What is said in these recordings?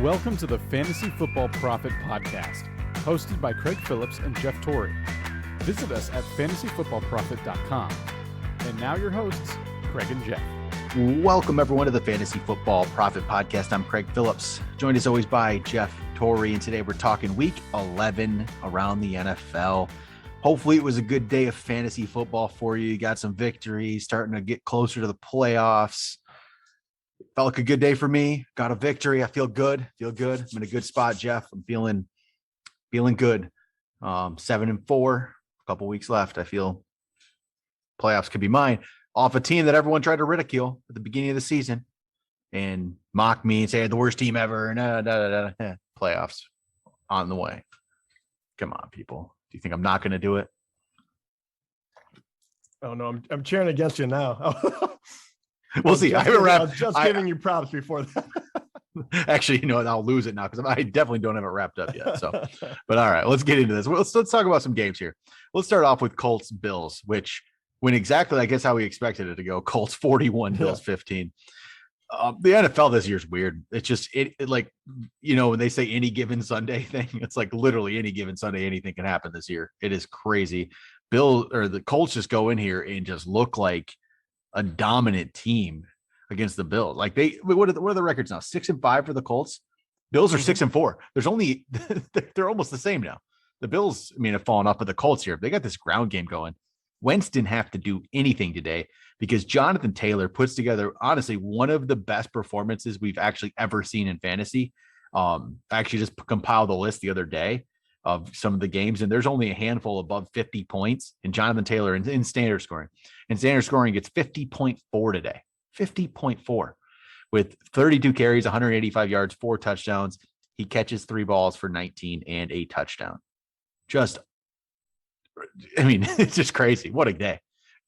Welcome to the Fantasy Football Profit Podcast, hosted by Craig Phillips and Jeff Torrey. Visit us at fantasyfootballprofit.com. And now your hosts, Craig and Jeff. Welcome, everyone, to the Fantasy Football Profit Podcast. I'm Craig Phillips, joined as always by Jeff Torrey, and today we're talking Week 11 around the NFL. Hopefully it was a good day of fantasy football for you. You got some victories, starting to get closer to the playoffs. Felt like a good day for me. Got a victory. I feel good. I'm in a good spot, Jeff. I'm feeling good. 7-4, a couple weeks left. I feel playoffs could be mine. Off a team that everyone tried to ridicule at the beginning of the season and mock me and say the worst team ever. And playoffs on the way. Come on, people. Do you think I'm not going to do it? Oh no, I'm cheering against you now. We'll see. I haven't wrapped. I was just giving you props before that. Actually, you know what? I'll lose it now because I definitely don't have it wrapped up yet. So, but all right, let's get into this. Let's talk about some games here. Let's start off with Colts Bills, which went exactly, I guess, how we expected it to go. Colts 41, Bills 15. The NFL this year is weird. It's just it like, you know, when they say any given Sunday thing, it's like literally any given Sunday, anything can happen this year. It is crazy. The Colts just go in here and just look like a dominant team against the Bills. Like what are the records now? 6-5 for the Colts. Bills are 6-4. There's only they're almost the same now. The Bills, I mean, have fallen off, but the Colts here, they got this ground game going. Wentz didn't have to do anything today because Jonathan Taylor puts together, honestly, one of the best performances we've actually ever seen in fantasy. I actually just compiled the list the other day of some of the games, and there's only a handful above 50 points in Jonathan Taylor in standard scoring. And standard scoring gets 50.4 today, 50.4 with 32 carries, 185 yards, 4 touchdowns. He catches 3 balls for 19 and a touchdown. It's just crazy. What a day.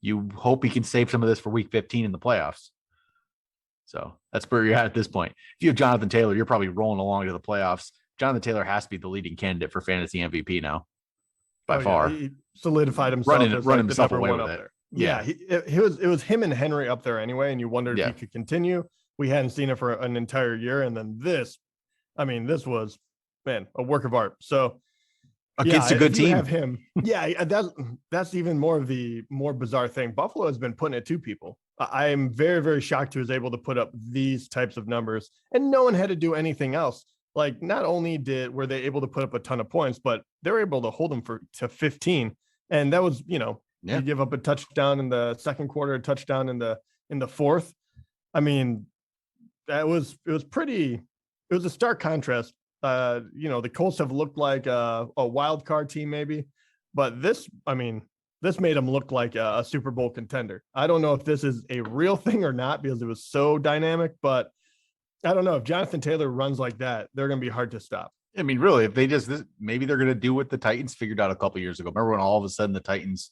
You hope he can save some of this for week 15 in the playoffs. So that's where you're at this point. If you have Jonathan Taylor, you're probably rolling along to the playoffs. Jonathan Taylor has to be the leading candidate for fantasy MVP now, by far. He solidified himself. Running himself away with it. Yeah, it was him and Henry up there anyway, and you wondered if he could continue. We hadn't seen it for an entire year, and then this was, man, a work of art. So against a good team, have him. Yeah, that's even more of the more bizarre thing. Buffalo has been putting it to people. I am very, very shocked he was able to put up these types of numbers, and no one had to do anything else. Like, not only were they able to put up a ton of points, but they were able to hold them to 15. And that was, you give up a touchdown in the second quarter, a touchdown in the fourth. I mean, it was a stark contrast. The Colts have looked like a wild card team maybe, but this made them look like a Super Bowl contender. I don't know if this is a real thing or not because it was so dynamic, but I don't know if Jonathan Taylor runs like that, they're going to be hard to stop. I mean, really, if they maybe they're going to do what the Titans figured out a couple years ago. Remember when all of a sudden the Titans,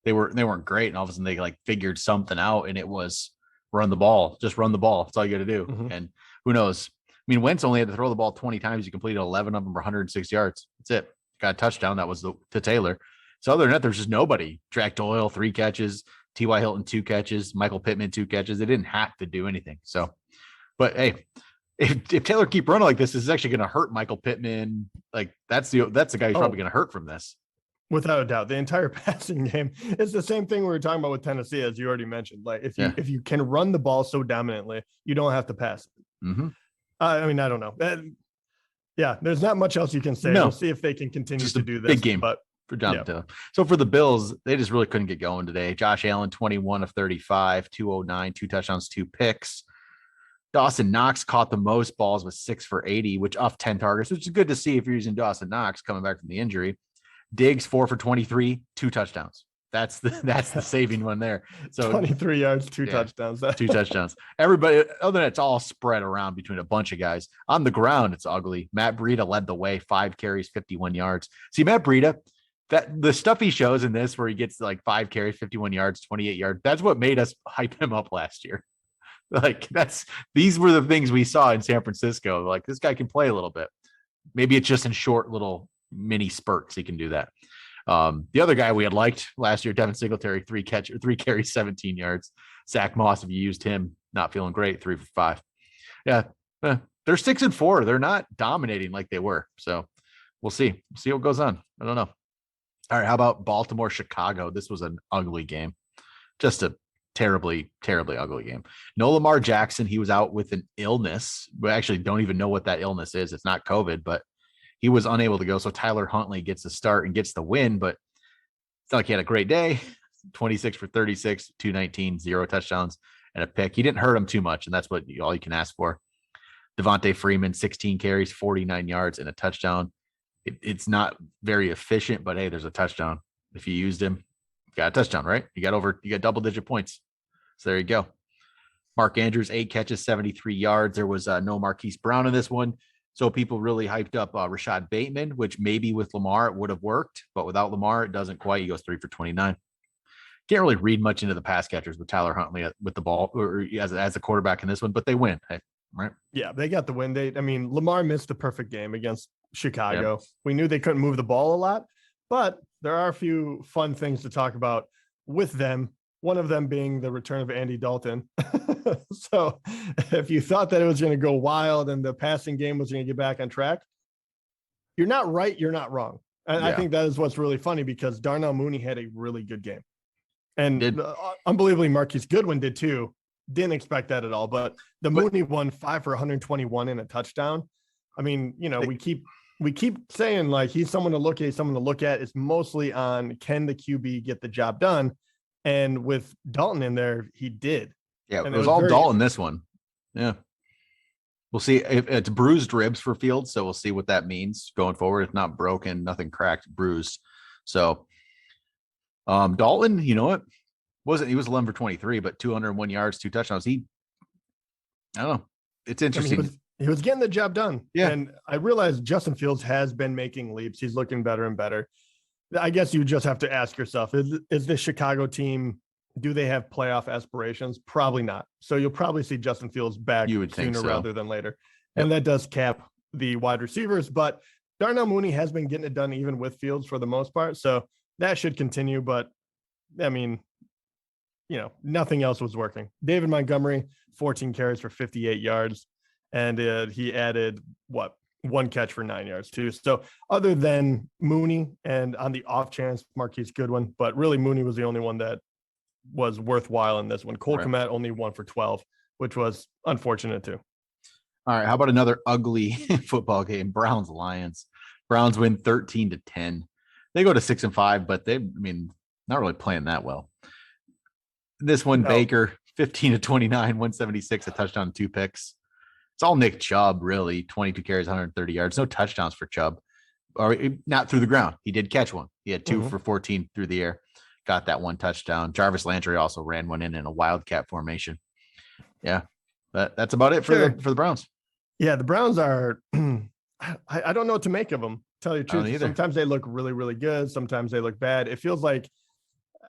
they weren't great, and all of a sudden they like figured something out, and it was run the ball. Just run the ball. That's all you got to do. Mm-hmm. And who knows? I mean, Wentz only had to throw the ball 20 times. He completed 11 of them for 106 yards. That's it. Got a touchdown. That was to Taylor. So other than that, there's just nobody. Jack Doyle, 3 catches. T.Y. Hilton, 2 catches. Michael Pittman, 2 catches. They didn't have to do anything. So, but hey, if Taylor keep running like this is actually going to hurt Michael Pittman. Like that's the guy who's probably going to hurt from this. Without a doubt, the entire passing game is the same thing we were talking about with Tennessee, as you already mentioned. Like if you can run the ball so dominantly, you don't have to pass it. Mm-hmm. I don't know. There's not much else you can say. We'll see if they can continue just to do this. Big game for Jonathan Taylor. So for the Bills, they just really couldn't get going today. Josh Allen, 21 of 35, 209, 2 touchdowns, 2 picks. Dawson Knox caught the most balls with 6 for 80, which off 10 targets, which is good to see if you're using Dawson Knox coming back from the injury. Diggs 4 for 23, 2 touchdowns. That's the saving one there. So 23 yards, 2 touchdowns. 2 touchdowns. Everybody, other than it's all spread around between a bunch of guys. On the ground, it's ugly. Matt Breida led the way, 5 carries, 51 yards. See, Matt Breida, that the stuff he shows in this where he gets like 5 carries, 51 yards, 28 yards, that's what made us hype him up last year. Like these were the things we saw in San Francisco. Like this guy can play a little bit. Maybe it's just in short little mini spurts. He can do that. The other guy we had liked last year, Devin Singletary, 3 carries, 17 yards. Zach Moss, if you used him, not feeling great, 3 for 5. Yeah. they're 6-4. They're not dominating like they were. So we'll see. See what goes on. I don't know. All right. How about Baltimore, Chicago? This was an ugly game. Just a terribly, terribly ugly game. No Lamar Jackson. He was out with an illness. We actually don't even know what that illness is. It's not COVID, but he was unable to go. So Tyler Huntley gets the start and gets the win, but it's not like he had a great day. 26 for 36, 219, 0 touchdowns and a pick. He didn't hurt him too much, and that's what all you can ask for. Devontae Freeman, 16 carries, 49 yards and a touchdown. It's not very efficient, but hey, there's a touchdown. If you used him, you got a touchdown, right? You got double-digit points. So there you go. Mark Andrews, 8 catches, 73 yards. There was no Marquise Brown in this one. So people really hyped up Rashad Bateman, which maybe with Lamar it would have worked, but without Lamar, it doesn't quite. He goes 3 for 29. Can't really read much into the pass catchers with Tyler Huntley with the ball or as a quarterback in this one, but they win, right? Yeah, they got the win. Lamar missed the perfect game against Chicago. Yep. We knew they couldn't move the ball a lot, but there are a few fun things to talk about with them. One of them being the return of Andy Dalton. So if you thought that it was going to go wild and the passing game was going to get back on track, you're not right. You're not wrong. And I think that is what's really funny because Darnell Mooney had a really good game. And unbelievably, Marquise Goodwin did too. Didn't expect that at all. But Mooney won 5 for 121 and a touchdown. I mean, we keep saying like he's someone to look at. It's mostly on can the QB get the job done? And with Dalton in there, he did. Yeah, it was all Dalton this one. Yeah. We'll see if it's bruised ribs for Fields. So we'll see what that means going forward. It's not broken, nothing cracked, bruised. So Dalton, you know what? He was 11 for 23, but 201 yards, 2 touchdowns. I don't know. It's interesting. He was getting the job done. Yeah. And I realized Justin Fields has been making leaps. He's looking better and better. I guess you just have to ask yourself, is this Chicago team, do they have playoff aspirations? Probably not. So you'll probably see Justin Fields back sooner rather than later. Yep. And that does cap the wide receivers. But Darnell Mooney has been getting it done even with Fields for the most part. So that should continue. But, I mean, nothing else was working. David Montgomery, 14 carries for 58 yards. And he added, 1 catch for 9 yards too. So other than Mooney and on the off chance, Marquise Goodwin, but really Mooney was the only one that was worthwhile in this one. Cole Kmet only 1 for 12, which was unfortunate too. All right. How about another ugly football game? Browns-Lions. Browns win 13-10. They go to 6-5, but not really playing that well. This one, no. Baker, 15-29, 176, a touchdown, 2 picks. It's all Nick Chubb, really. 22 carries, 130 yards. No touchdowns for Chubb. Or not through the ground. He did catch one. He had 2 for 14 through the air. Got that 1 touchdown. Jarvis Landry also ran one in a wildcat formation. Yeah. But that's about it for the Browns. Yeah, the Browns are I don't know what to make of them. Tell you the truth. Sometimes they look really, really good. Sometimes they look bad. It feels like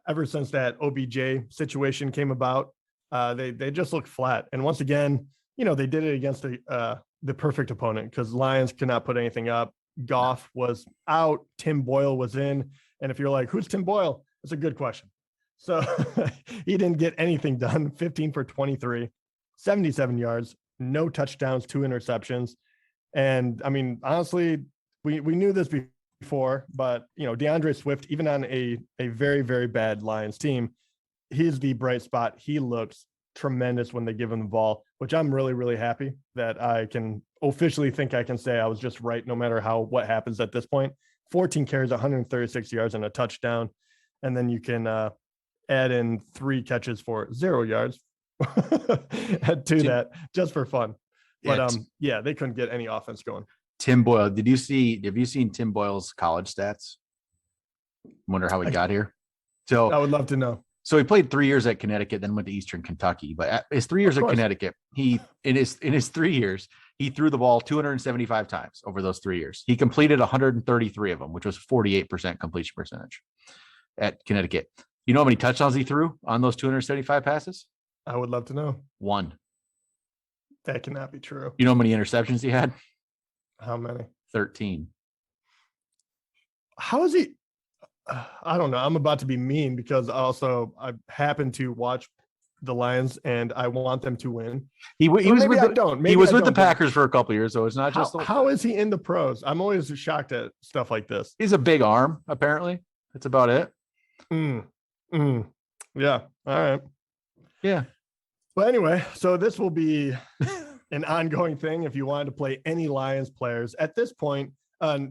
ever since that OBJ situation came about, they just look flat. And once again, they did it against the perfect opponent because Lions could not put anything up. Goff was out. Tim Boyle was in. And if you're like, who's Tim Boyle? That's a good question. So he didn't get anything done. 15 for 23, 77 yards, no touchdowns, 2 interceptions. And I mean, honestly, we knew this before, but DeAndre Swift, even on a very, very bad Lions team, he's the bright spot. He looks tremendous when they give him the ball, which I'm really, really happy that I can officially think I can say I was just right no matter what happens at this point. 14 carries, 136 yards and a touchdown. And then you can add in 3 catches for 0 yards to that just for fun. But they couldn't get any offense going. Tim Boyle, have you seen Tim Boyle's college stats? Wonder how he got here. So I would love to know. So he played 3 years at Connecticut, then went to Eastern Kentucky. But at his 3 years at Connecticut, in his 3 years, he threw the ball 275 times over those 3 years. He completed 133 of them, which was 48% completion percentage at Connecticut. You know how many touchdowns he threw on those 275 passes? I would love to know. 1. That cannot be true. You know how many interceptions he had? How many? 13. How is he? I don't know. I'm about to be mean because also I happen to watch the Lions, and I want them to win. He was maybe with I the, don't. Maybe he was I with the don't, but Packers for a couple of years, so it's not just how is he in the pros? I'm always shocked at stuff like this. he's a big arm, apparently. That's about it. Yeah. All right. Yeah. Well, anyway, so this will be an ongoing thing if you wanted to play any Lions players at this point.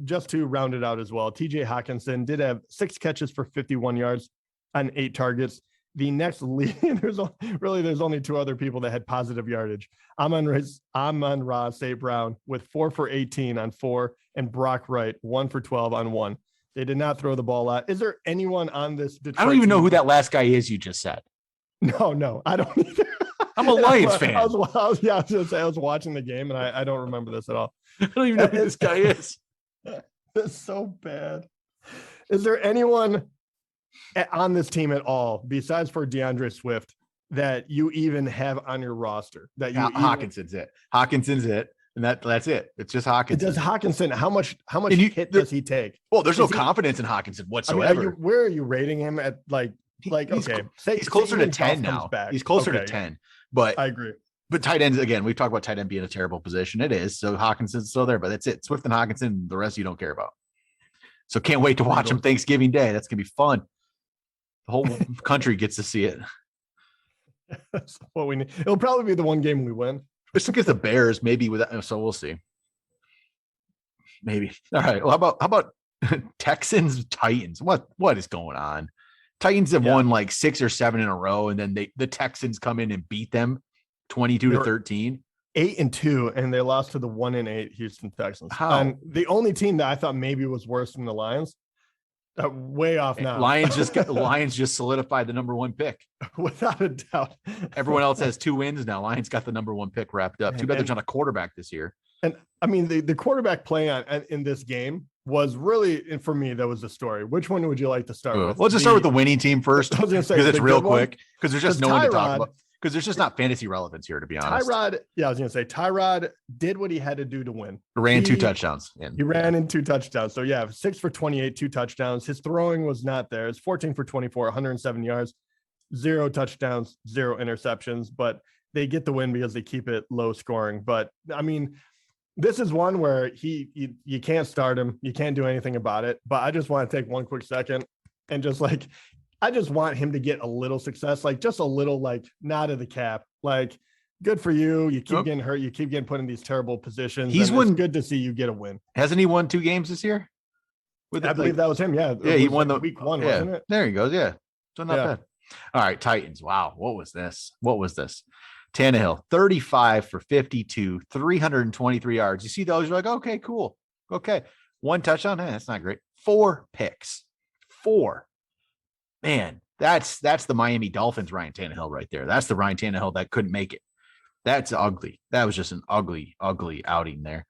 Just to round it out as well, TJ Hawkinson did have 6 catches for 51 yards on 8 targets. The next lead, there's only 2 other people that had positive yardage. Amon-Ra St. Brown with 4 for 18 on 4, and Brock Wright 1 for 12 on 1. They did not throw the ball a lot. Is there anyone on this Detroit I don't even know team? who that last guy is you just said. No, I don't either. I'm a Lions fan. I was watching the game, and I don't remember this at all. I don't even know who this guy is. It's so bad. Is there anyone on this team at all, besides for DeAndre Swift, that you even have on your roster? That you Hawkinson's it. Hawkinson's it. And that's it. It's just Hawkinson. Does Hawkinson, how much hit does he take? Well, there's no confidence in Hawkinson whatsoever. I mean, where are you rating him at? He's closer to 10 now. He's closer to 10. But I agree. But tight ends, again, we've talked about tight end being a terrible position. It is. So Hawkinson's still there, but that's it. Swift and Hawkinson, the rest you don't care about. So can't wait to watch them Thanksgiving Day. That's going to be fun. The whole country gets to see it. That's what we need. It'll probably be the one game we win. Just against the Bears, maybe with that. So we'll see. Maybe. All right. Well, how about Texans, Titans? What is going on? Titans have won like 6 or 7 in a row, and then the Texans come in and beat them 22-13. 8-2, and they lost to the 1-8 Houston Texans. The only team that I thought maybe was worse than the Lions. Way off now. Lions just solidified the number 1 pick. Without a doubt. Everyone else has 2 wins now. Lions got the number 1 pick wrapped up. Too bad there's not a quarterback this year. And I mean, the quarterback play in this game was really, and for me, that was the story. Which one would you like to start with? Let's just start with the winning team first. I was going to say, because it's real quick. Because there's just no one to talk about. Because there's just not fantasy relevance here, to be honest. Tyrod did what he had to do to win. Ran 2 touchdowns. He ran in 2 touchdowns. So, 6 for 28, 2 touchdowns. His throwing was not there. It's 14 for 24, 107 yards, 0 touchdowns, 0 interceptions. But they get the win because they keep it low scoring. But, I mean, this is one where you can't start him. You can't do anything about it. But I just want to take one quick second and just I just want him to get a little success, just a little nod of the cap. Good for you. You keep getting hurt. You keep getting put in these terrible positions. It's good to see you get a win. Hasn't he won 2 games this year? I believe that was him. Yeah. He won the week 1, wasn't it? There he goes. Yeah. So not bad. All right. Titans. Wow. What was this? Tannehill, 35 for 52, 323 yards. You see those? You're like, okay, cool. Okay. 1 touchdown. That's not great. 4 picks. 4. Man, that's the Miami Dolphins Ryan Tannehill right there. That's the Ryan Tannehill that couldn't make it. That's ugly. That was just an ugly, ugly outing there.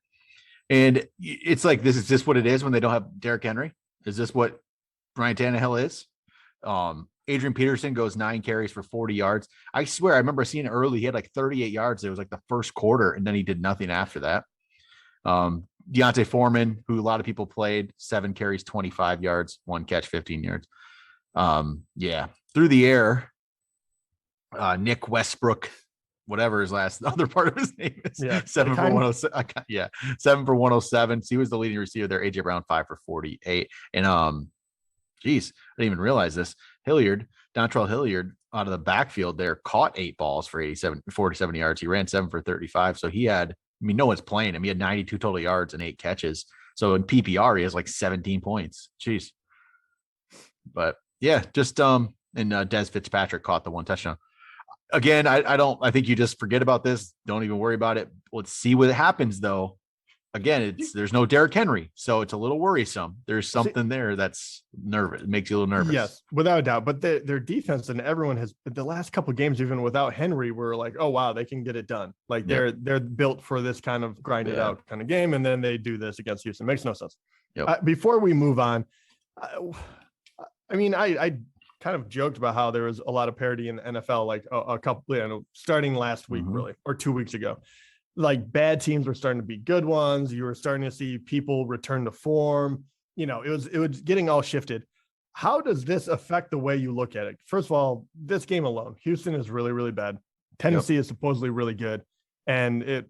And it's like, is this what it is when they don't have Derrick Henry? Is this what Ryan Tannehill is? Adrian Peterson goes 9 carries for 40 yards. I swear, I remember seeing early, he had 38 yards. It was the first quarter, and then he did nothing after that. Deontay Foreman, who a lot of people played, 7 carries, 25 yards, 1 catch, 15 yards. Through the air, Nick Westbrook, whatever his other part of his name is, 7 for 107. 7 for 107. So he was the leading receiver there. AJ Brown 5 for 48. And I didn't even realize this. Dontrell Hilliard out of the backfield there caught 8 balls for 47 yards. He ran 7 for 35. So he had, no one's playing him. He had 92 total yards and 8 catches. So in PPR, he has 17 points. Jeez. But just and Dez Fitzpatrick caught the 1 touchdown. Again, I think you just forget about this. Don't even worry about it. Let's see what happens though. Again, there's no Derrick Henry, so it's a little worrisome. There's something there that's nervous. It makes you a little nervous. Yes, without a doubt. But their defense, and everyone has the last couple of games, even without Henry, were oh wow, they can get it done. They're built for this kind of grind it out kind of game, and then they do this against Houston. Makes no sense. Yep. Before we move on, I kind of joked about how there was a lot of parity in the NFL, a couple, starting last week, really, or 2 weeks ago. Bad teams were starting to be good ones. You were starting to see people return to form. It was getting all shifted. how does this affect the way you look at it? First of all, this game alone, Houston is really, really bad. Tennessee is supposedly really good. And it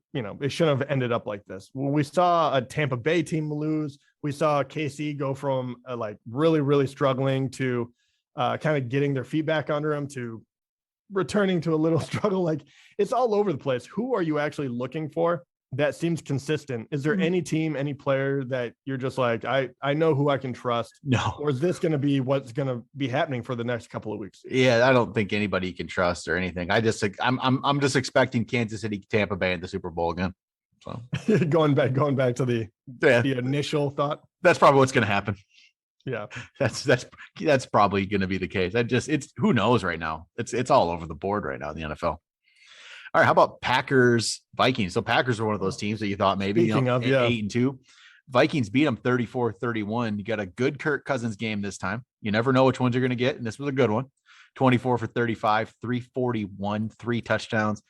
shouldn't have ended up like this. We saw a Tampa Bay team lose. We saw KC go from like really, really struggling to kind of getting their feet back under them to returning to a little struggle. Like, it's all over the place. Who are you actually looking for that seems consistent? Is there any team, any player that you're just like, I know who I can trust? No. Or is this going to be what's going to be happening for the next couple of weeks? Yeah, I don't think anybody can trust or anything. I'm just expecting Kansas City, Tampa Bay in the Super Bowl again. So going back to the initial thought. That's probably what's going to happen. Yeah, that's probably going to be the case. It's who knows right now. It's all over the board right now in the NFL. All right, how about Packers Vikings? So Packers are one of those teams that you thought maybe 8-2. Vikings beat them 34-31. You got a good Kirk Cousins game this time. You never know which ones you're going to get, and this was a good one. 24 for 35, 341, 3 touchdowns.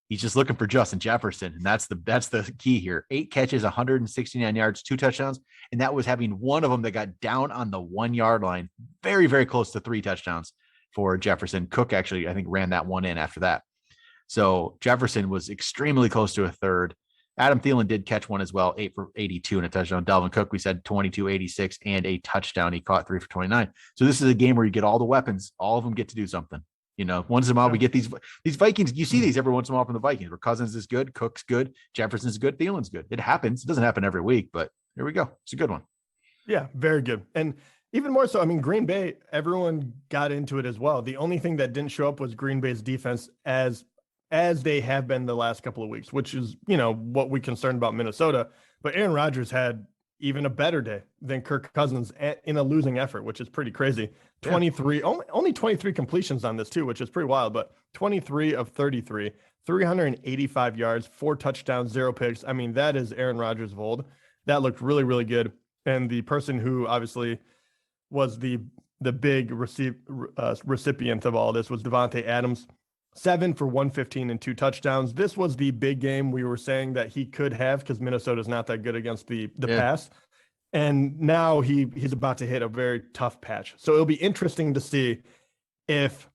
He's just looking for Justin Jefferson, and that's the key here. 8 catches, 169 yards, 2 touchdowns, and that was having one of them that got down on the 1 yard line, very, very close to 3 touchdowns for Jefferson. Cook actually, I think, ran that one in after that. So Jefferson was extremely close to a third. Adam Thielen did catch one as well, 8 for 82 and a touchdown. Dalvin Cook, we said 22, 86 and a touchdown. He caught 3 for 29. So this is a game where you get all the weapons. All of them get to do something. Once in a while we get these Vikings. You see these every once in a while from the Vikings where Cousins is good, Cook's good, Jefferson's good, Thielen's good. It happens. It doesn't happen every week, but here we go. It's a good one. Yeah, very good. And even more so, I mean, Green Bay, everyone got into it as well. The only thing that didn't show up was Green Bay's defense as they have been the last couple of weeks, which is, what we concerned about Minnesota. But Aaron Rodgers had even a better day than Kirk Cousins in a losing effort, which is pretty crazy. 23, only 23 completions on this too, which is pretty wild, but 23 of 33, 385 yards, 4 touchdowns, 0 picks. I mean, that is Aaron Rodgers of old. That looked really, really good. And the person who obviously was the big recipient of all this was Devonte Adams. 7 for 115 and 2 touchdowns. This was the big game we were saying that he could have because Minnesota's not that good against the pass. And now he's about to hit a very tough patch. So it'll be interesting to see if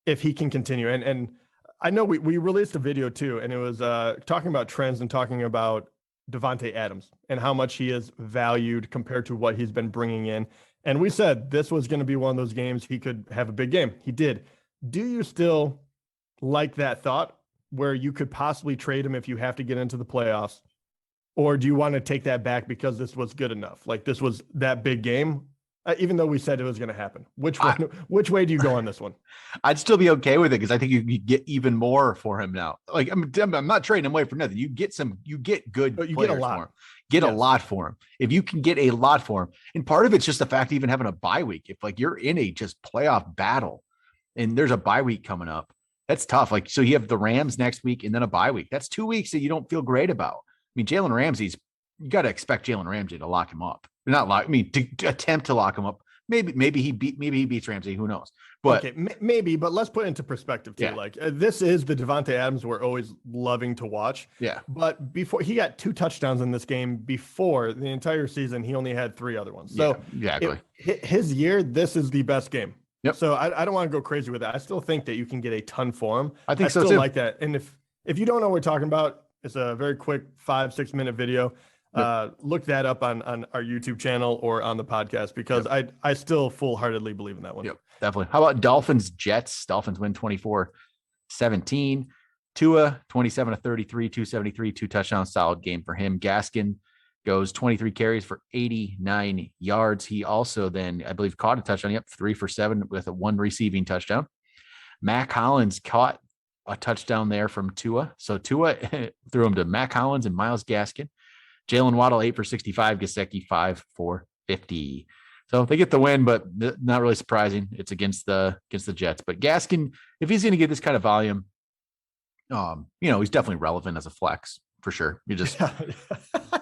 he can continue. And I know we released a video too, and it was talking about trends and talking about Devonte Adams and how much he is valued compared to what he's been bringing in. And we said this was going to be one of those games he could have a big game. He did. Do you still like that thought where you could possibly trade him if you have to get into the playoffs? Or do you want to take that back because this was good enough? Like this was that big game, even though we said it was going to happen. Which way do you go on this one? I'd still be okay with it because I think you could get even more for him now. Like I'm not trading him away for nothing. You get good but you players get a lot. for him. Get a lot for him. If you can get a lot for him. And part of it's just the fact of even having a bye week. If like you're in a just playoff battle, and there's a bye week coming up. That's tough. Like, so you have the Rams next week and then a bye week. That's 2 weeks that you don't feel great about. I mean, Jalen Ramsey's, you got to expect Jalen Ramsey to lock him up. To attempt to lock him up. Maybe he beats Ramsey. Who knows? But okay, maybe, but let's put it into perspective too. Yeah. Like this is the Devonte Adams we're always loving to watch. Yeah. But before he got 2 touchdowns in this game, before the entire season, he only had 3 other ones. So yeah, exactly. His year, this is the best game. Yep. So I don't want to go crazy with it. I still think that you can get a ton for him. I think so still too. Like that. And if you don't know what we're talking about, it's a very quick 5-6 minute video. Look that up on our YouTube channel or on the podcast because I still full-heartedly believe in that one. Yep, definitely. How about Dolphins Jets? Dolphins win 24-17. Tua 27 of 33, 273, 2 touchdowns. Solid game for him. Gaskin goes 23 carries for 89 yards. He also then, I believe, caught a touchdown. Yep, 3 for 7 with a 1 receiving touchdown. Mac Hollins caught a touchdown there from Tua. So Tua threw him to Mac Hollins and Myles Gaskin. Jalen Waddle 8 for 65. Gesicki 5 for 50. So they get the win, but not really surprising. It's against the Jets. But Gaskin, if he's going to get this kind of volume, he's definitely relevant as a flex. For sure. You just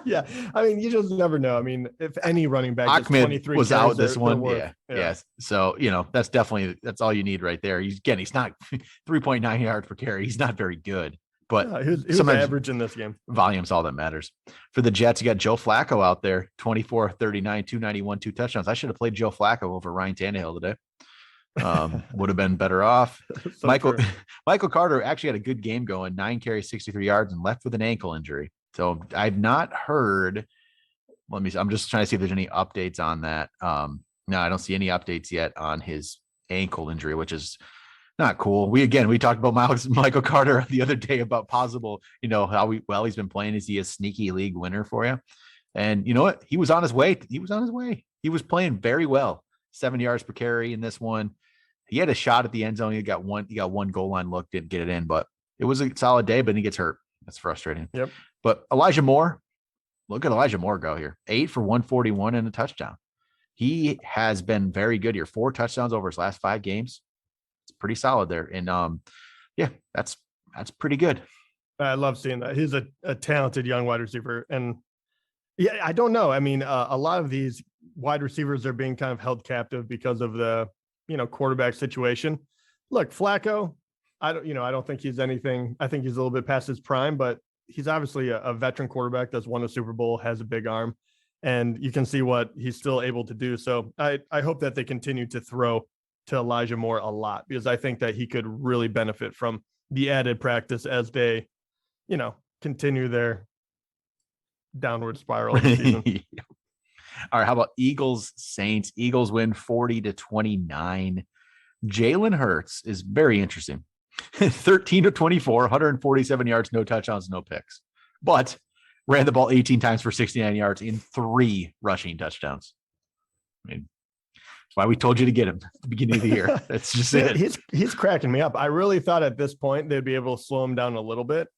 yeah. I mean, you just never know. I mean, if any running back Ahmed was out this one. Yeah. Yes. So, that's all you need right there. He's not 3.9 yards per carry. He's not very good, but he was average in this game. Volume's all that matters. For the Jets, you got Joe Flacco out there, 24, 39, 291, 2 touchdowns. I should have played Joe Flacco over Ryan Tannehill today. Would have been better off. So Michael Carter actually had a good game going, 9 carries, 63 yards, and left with an ankle injury. So I've not heard. I'm just trying to see if there's any updates on that. No, I don't see any updates yet on his ankle injury, which is not cool. We talked about Michael Carter the other day about possible, how he's been playing. Is he a sneaky league winner for you? And you know what? He was on his way. He was playing very well. 7 yards per carry in this one. He had a shot at the end zone. He got one goal line look, didn't get it in, but it was a solid day, but he gets hurt. That's frustrating. Yep. But Elijah Moore, look at Elijah Moore go here. 8 for 141 and a touchdown. He has been very good here. 4 touchdowns over his last 5 games. It's pretty solid there. And that's pretty good. I love seeing that. He's a talented young wide receiver. And yeah, I don't know. I mean, a lot of these wide receivers are being kind of held captive because of the, quarterback situation. Look, Flacco, I don't think he's anything. I think he's a little bit past his prime, but he's obviously a veteran quarterback that's won a Super Bowl, has a big arm, and you can see what he's still able to do. So I hope that they continue to throw to Elijah Moore a lot, because I think that he could really benefit from the added practice as they, continue their downward spiral this season. All right, how about Eagles Saints? Eagles win 40-29. Jalen Hurts is very interesting. 13-24, 147 yards, no touchdowns, no picks. But ran the ball 18 times for 69 yards in 3 rushing touchdowns. I mean, that's why we told you to get him at the beginning of the year. That's just it. He's cracking me up. I really thought at this point they'd be able to slow him down a little bit.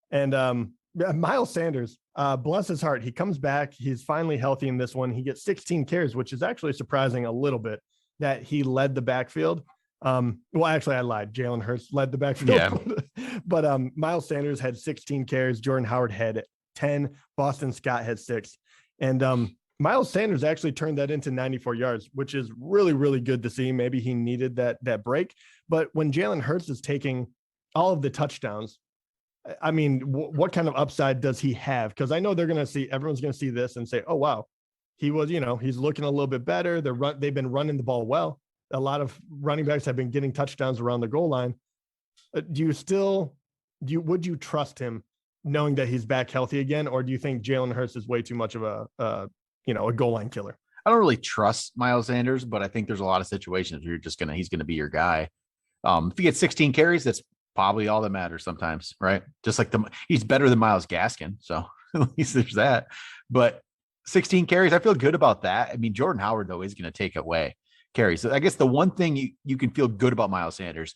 And Miles Sanders, bless his heart, he comes back. He's finally healthy in this one. He gets 16 carries, which is actually surprising a little bit that he led the backfield. Well, actually, I lied. Jalen Hurts led the backfield. Yeah. But Miles Sanders had 16 carries. Jordan Howard had 10. Boston Scott had 6. And Miles Sanders actually turned that into 94 yards, which is really, really good to see. Maybe he needed that break. But when Jalen Hurts is taking all of the touchdowns, I mean, what kind of upside does he have? Because I know everyone's going to see this and say, oh, wow, he was, he's looking a little bit better. They've been running the ball well. A lot of running backs have been getting touchdowns around the goal line. Would you trust him knowing that he's back healthy again? Or do you think Jalen Hurts is way too much of a goal line killer? I don't really trust Miles Sanders, but I think there's a lot of situations where he's going to be your guy. If he gets 16 carries, that's probably all that matters sometimes, right? Just like he's better than Myles Gaskin. So at least there's that, but 16 carries, I feel good about that. I mean, Jordan Howard though is going to take away carries. So I guess the one thing you can feel good about Miles Sanders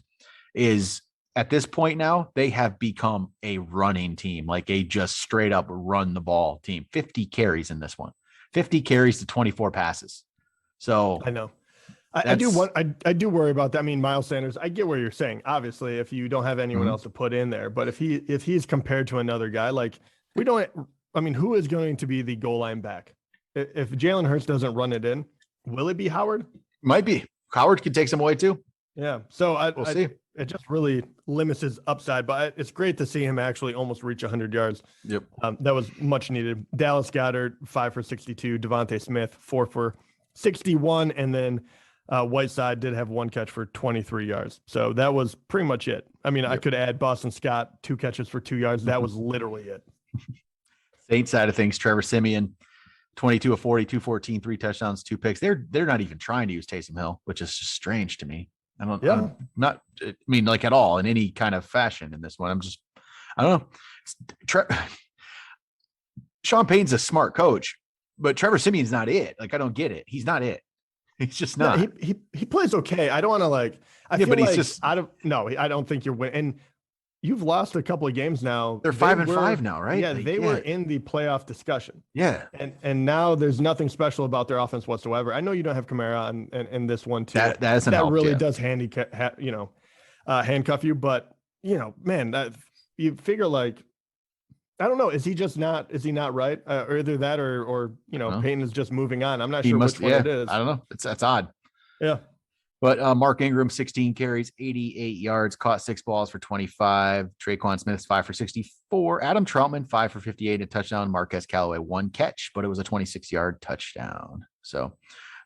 is at this point now, they have become a running team, like a just straight up run the ball team. 50 carries in this one, 50 carries to 24 passes. So I know. I do worry about that. I mean, Miles Sanders, I get what you're saying. Obviously, if you don't have anyone else to put in there, but if he's compared to another guy, like who is going to be the goal line back? If Jalen Hurts doesn't run it in, will it be Howard? Might be. Howard could take some away too. Yeah. So we'll see. It just really limits his upside, but it's great to see him actually almost reach 100 yards. Yep. That was much needed. Dallas Goedert, 5 for 62. Devontae Smith, 4 for 61. And then Whiteside did have 1 catch for 23 yards. So that was pretty much it. I mean, yep. I could add Boston Scott, 2 catches for 2 yards. That was literally it. Saints side of things, Trevor Simeon, 22 of 40, 214, 3 touchdowns, 2 picks. They're not even trying to use Taysom Hill, which is just strange to me. I mean, like at all in any kind of fashion in this one. I don't know. Sean Payton's a smart coach, but Trevor Simeon's not it. Like, I don't get it. He's not it. He's just not. No, he plays okay. I don't want to I don't think you're winning. And you've lost a couple of games now. They're 5-5 now, right? Yeah, they were in the playoff discussion. Yeah. And now there's nothing special about their offense whatsoever. I know you don't have Kamara in this one too. That really does handcuff you, but man, you figure I don't know. Is he not right? Or either that or Payton is just moving on. I'm not sure which one it is. I don't know. That's odd. Yeah. But Mark Ingram, 16 carries, 88 yards, caught 6 balls for 25. Traquan Smith, 5 for 64. Adam Troutman, 5 for 58, a touchdown. Marquez Callaway, 1 catch, but it was a 26-yard touchdown. So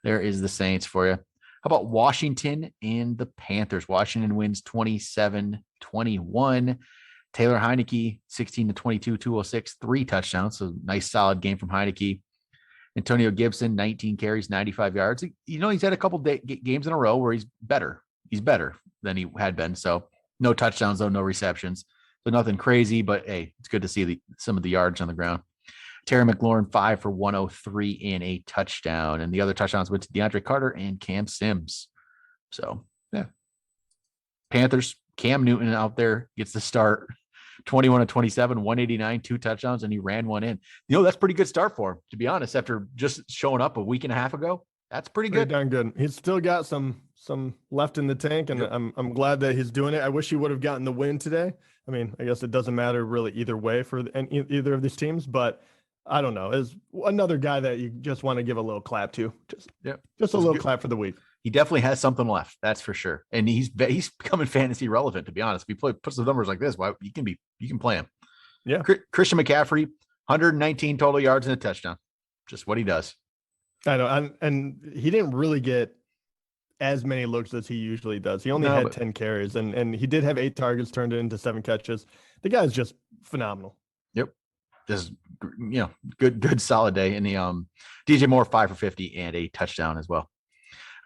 there is the Saints for you. How about Washington and the Panthers? Washington wins 27-21. Taylor Heineke, 16-22, 206, 3 touchdowns. So nice solid game from Heineke. Antonio Gibson, 19 carries, 95 yards. He's had a couple games in a row where he's better. He's better than he had been. So no touchdowns, though, no receptions. So nothing crazy, but hey, it's good to see some of the yards on the ground. Terry McLaurin, 5 for 103 and a touchdown. And the other touchdowns went to DeAndre Carter and Cam Sims. So, yeah. Panthers, Cam Newton out there gets the start. 21-27, 189, 2 touchdowns, and he ran one in. That's pretty good start for him, to be honest. After just showing up a week and a half ago, that's pretty good. Darn good. He's still got some left in the tank, and I'm glad that he's doing it. I wish he would have gotten the win today. I mean, I guess it doesn't matter really either way for either of these teams, but I don't know. Is another guy that you just want to give a little clap to. Just a little clap for the week. He definitely has something left, that's for sure. And he's becoming fantasy relevant, to be honest. If he puts the numbers like this, you can play him. Yeah. Christian McCaffrey, 119 total yards and a touchdown. Just what he does. I know. And he didn't really get as many looks as he usually does. He only had 10 carries, and he did have 8 targets, turned it into 7 catches. The guy's just phenomenal. Yep. Just, good solid day. And the DJ Moore, 5 for 50 and a touchdown as well.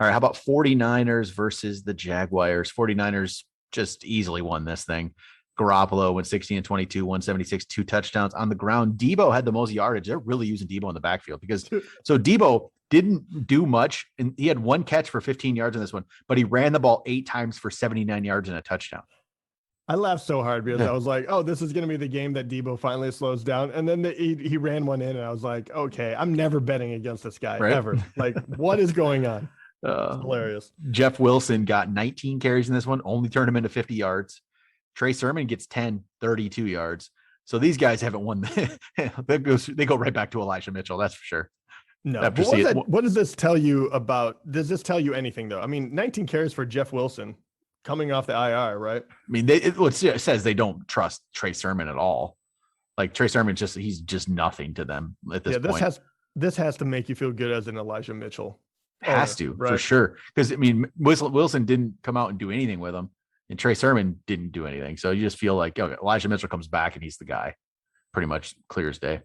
All right, how about 49ers versus the Jaguars? 49ers just easily won this thing. Garoppolo went 16-22, 176, 2 touchdowns on the ground. Debo had the most yardage. They're really using Debo in the backfield so Debo didn't do much, and he had 1 catch for 15 yards in this one, but he ran the ball 8 times for 79 yards and a touchdown. I laughed so hard because I was like, oh, this is going to be the game that Debo finally slows down. And then he ran one in, and I was like, okay, I'm never betting against this guy, ever. Like, what is going on? Hilarious. Jeff Wilson got 19 carries in this one, only turned him into 50 yards. Trey Sermon gets 10, 32 yards. So these guys haven't won. They go right back to Elijah Mitchell. That's for sure. No. What does this tell you about? Does this tell you anything, though? I mean, 19 carries for Jeff Wilson coming off the IR, right? I mean, it says they don't trust Trey Sermon at all. Like, Trey Sermon, he's just nothing to them at this point. This has to make you feel good as an Elijah Mitchell. Has to, right? For sure. Because, I mean, Wilson didn't come out and do anything with him, and Trey Sermon didn't do anything. So you just feel like, okay, Elijah Mitchell comes back, and he's the guy. Pretty much clear as day.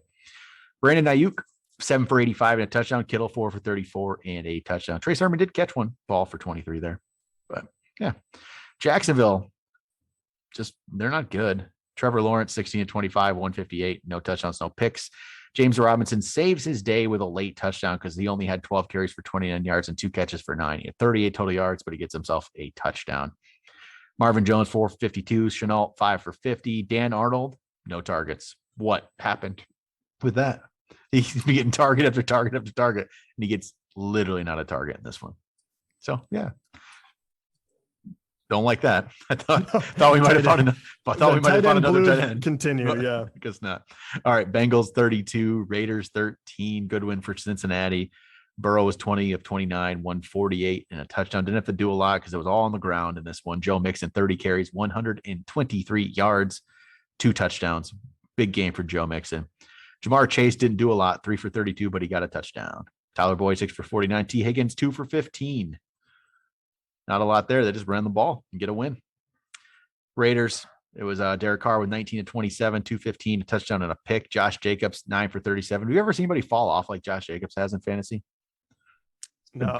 Brandon Ayuk, 7 for 85 and a touchdown. Kittle, 4 for 34 and a touchdown. Trey Sermon did catch one ball for 23 there. But, yeah. Jacksonville, they're not good. Trevor Lawrence, 16-25, 158, no touchdowns, no picks. James Robinson saves his day with a late touchdown because he only had 12 carries for 29 yards and 2 catches for 9. He had 38 total yards, but he gets himself a touchdown. Marvin Jones, 4 for 52. Chenault, 5 for 50. Dan Arnold, no targets. What happened with that? He's getting target after target after target, and he gets literally not a target in this one. So, yeah. Don't like that. I thought we might have found another tight end. Continue, yeah. I guess not. All right, Bengals 32, Raiders 13. Good win for Cincinnati. Burrow was 20 of 29, 148 and a touchdown. Didn't have to do a lot because it was all on the ground in this one. Joe Mixon, 30 carries, 123 yards, 2 touchdowns. Big game for Joe Mixon. Jamar Chase didn't do a lot, 3 for 32, but he got a touchdown. Tyler Boyd, 6 for 49. T. Higgins, 2 for 15. Not a lot there. They just ran the ball and get a win. Raiders, it was Derek Carr with 19-27, 215, a touchdown and a pick. Josh Jacobs, 9 for 37. Have you ever seen anybody fall off like Josh Jacobs has in fantasy? No.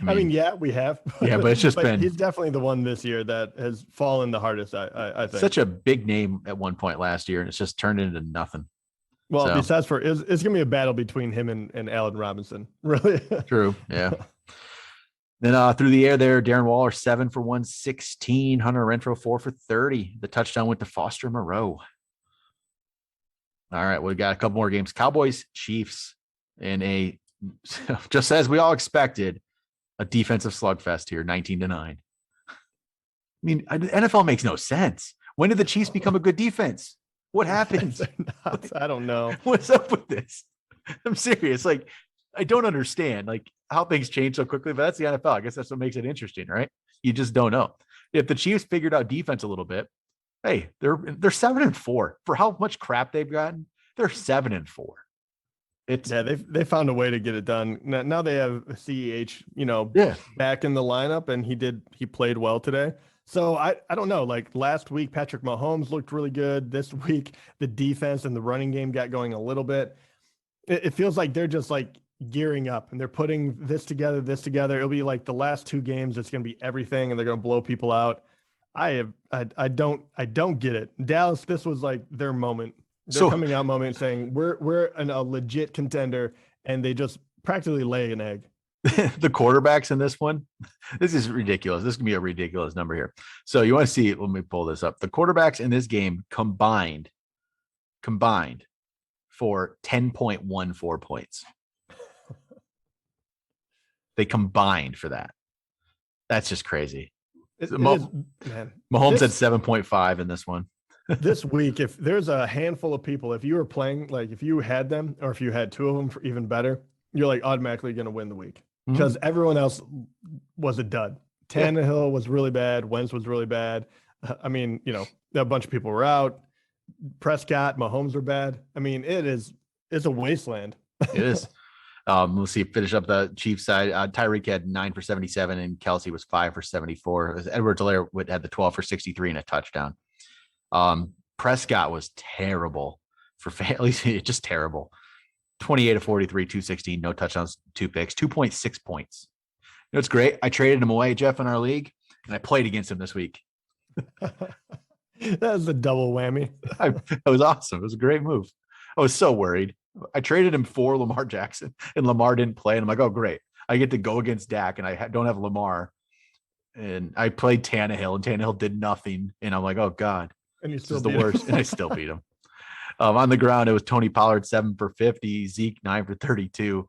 I mean, yeah, we have. Yeah, but it's just been. He's definitely the one this year that has fallen the hardest, I think. Such a big name at one point last year, and it's just turned into nothing. Well, besides it's going to be a battle between him and Allen Robinson, really. True, yeah. Then through the air there, Darren Waller, 7 for 116. Hunter Renfrow, 4 for 30. The touchdown went to Foster Moreau. All right, we got a couple more games. Cowboys, Chiefs, in just as we all expected, a defensive slugfest here, 19-9. I mean, NFL makes no sense. When did the Chiefs become a good defense? What happened? I don't know. What's up with this? I'm serious. Like, I don't understand. Like, how things change so quickly, but that's the NFL. I guess that's what makes it interesting, right? You just don't know. If the Chiefs figured out defense a little bit, hey, they're 7-4 for how much crap they've gotten. They're 7-4. They found a way to get it done. Now they have CEH, back in the lineup, and he played well today. So I don't know. Like last week, Patrick Mahomes looked really good. This week, the defense and the running game got going a little bit. It feels like they're just like gearing up and they're putting this together. It'll be like the last two games. It's going to be everything, and they're going to blow people out. I don't get it. Dallas, this was like their moment. Their coming out moment, saying we're a legit contender, and they just practically lay an egg. The quarterbacks in this one, this is ridiculous. This can be a ridiculous number here. So you want to see? Let me pull this up. The quarterbacks in this game combined for 10.14 points. They combined for that. That's just crazy. Mahomes had 7.5 in this one. This week, if there's a handful of people, if you were playing, like if you had them, or if you had two of them, for even better, you're like automatically going to win the week because everyone else was a dud. Tannehill was really bad. Wentz was really bad. I mean, a bunch of people were out. Prescott, Mahomes were bad. I mean, it's a wasteland. It is. We'll see. Finish up the Chiefs side. Tyreek had 9 for 77, and Kelsey was 5 for 74. Edwards-Helaire had the 12 for 63 and a touchdown. Prescott was terrible at least just terrible. 28 of 43, 216, no touchdowns, 2 picks, 2.6 points. It's great. I traded him away, Jeff, in our league, and I played against him this week. That was a double whammy. That was awesome. It was a great move. I was so worried. I traded him for Lamar Jackson, and Lamar didn't play. And I'm like, oh, great. I get to go against Dak, and I don't have Lamar. And I played Tannehill, and Tannehill did nothing. And I'm like, oh, God. And you still the worst. And I still beat him. On the ground, it was Tony Pollard, 7 for 50. Zeke, 9 for 32.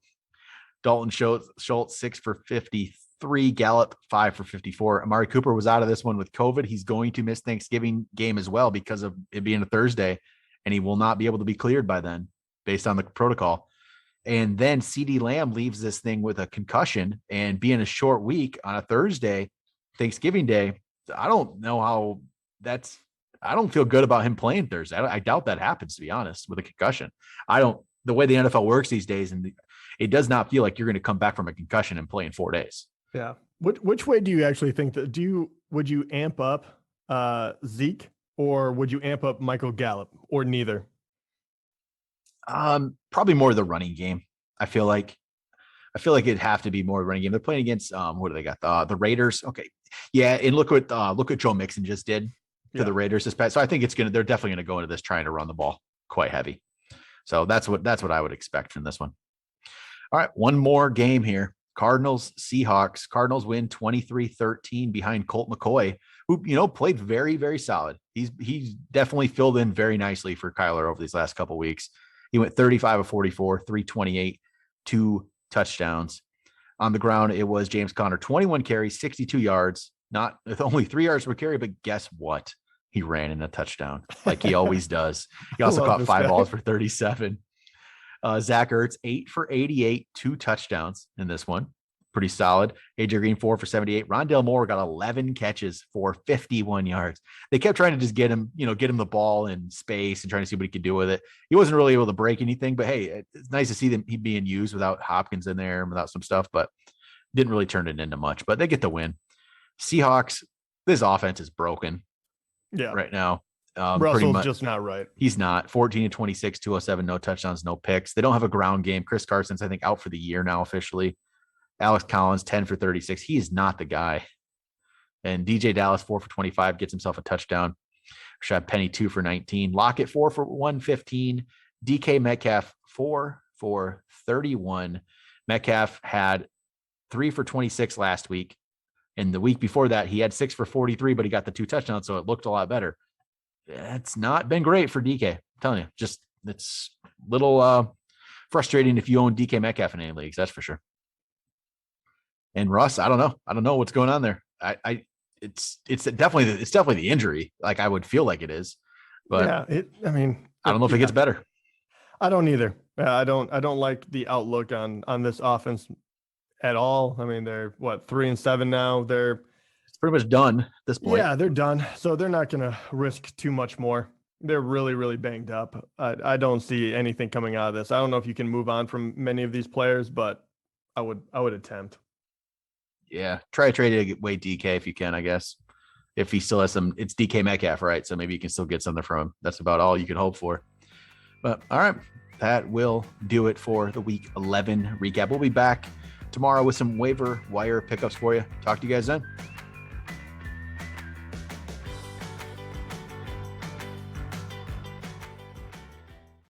Dalton Schultz, 6 for 53. Gallup, 5 for 54. Amari Cooper was out of this one with COVID. He's going to miss Thanksgiving game as well because of it being a Thursday, and he will not be able to be cleared by then based on the protocol. And then CeeDee Lamb leaves this thing with a concussion, and being a short week on a Thursday, Thanksgiving Day, I don't know how I don't feel good about him playing Thursday. I doubt that happens, to be honest, with a concussion. The way the NFL works these days, and it does not feel like you're going to come back from a concussion and play in 4 days. Yeah. Which way do you actually think that would you amp up Zeke, or would you amp up Michael Gallup, or neither? Probably more the running game. I feel like it'd have to be more running game. They're playing against what do they got? The Raiders. Okay. Yeah. And look what Joe Mixon just did to the Raiders this past. So I think they're definitely going to go into this trying to run the ball quite heavy. So that's what I would expect from this one. All right. One more game here. Cardinals, Seahawks. Cardinals win 23-13 behind Colt McCoy, who, played very, very solid. He's definitely filled in very nicely for Kyler over these last couple of weeks. He went 35 of 44, 328, 2 touchdowns. On the ground, it was James Conner, 21 carries, 62 yards, not with only 3 yards per carry, but guess what? He ran in a touchdown like he always does. He also caught 5 balls for 37. Zach Ertz, 8 for 88, 2 touchdowns in this one. Pretty solid. AJ Green, 4 for 78. Rondale Moore got 11 catches for 51 yards. They kept trying to just get him the ball in space and trying to see what he could do with it. He wasn't really able to break anything, but hey, it's nice to see he being used without Hopkins in there and without some stuff, but didn't really turn it into much, but they get the win. Seahawks, this offense is broken right now. Russell's just not right. He's not. 14 to 26, 207, no touchdowns, no picks. They don't have a ground game. Chris Carson's, I think, out for the year now officially. Alex Collins, 10 for 36. He is not the guy. And DJ Dallas, 4 for 25, gets himself a touchdown. Rashad Penny, 2 for 19. Lockett, 4 for 115. DK Metcalf, 4 for 31. Metcalf had 3 for 26 last week. And the week before that, he had 6 for 43, but he got the 2 touchdowns, so it looked a lot better. It's not been great for DK. I'm telling you, just it's a little frustrating if you own DK Metcalf in any leagues, that's for sure. And Russ, I don't know what's going on there. It's definitely the injury. Like I would feel like it is, but I don't know if it gets better. I don't either. I don't like the outlook on this offense at all. I mean, they're 3-7 now. They're pretty much done at this point. Yeah, they're done. So they're not going to risk too much more. They're really, really banged up. I don't see anything coming out of this. I don't know if you can move on from many of these players, but I would attempt. Yeah, try to trade away DK if you can, I guess. If he still has some, it's DK Metcalf, right? So maybe you can still get something from him. That's about all you can hope for. But all right, that will do it for the Week 11 recap. We'll be back tomorrow with some waiver wire pickups for you. Talk to you guys then.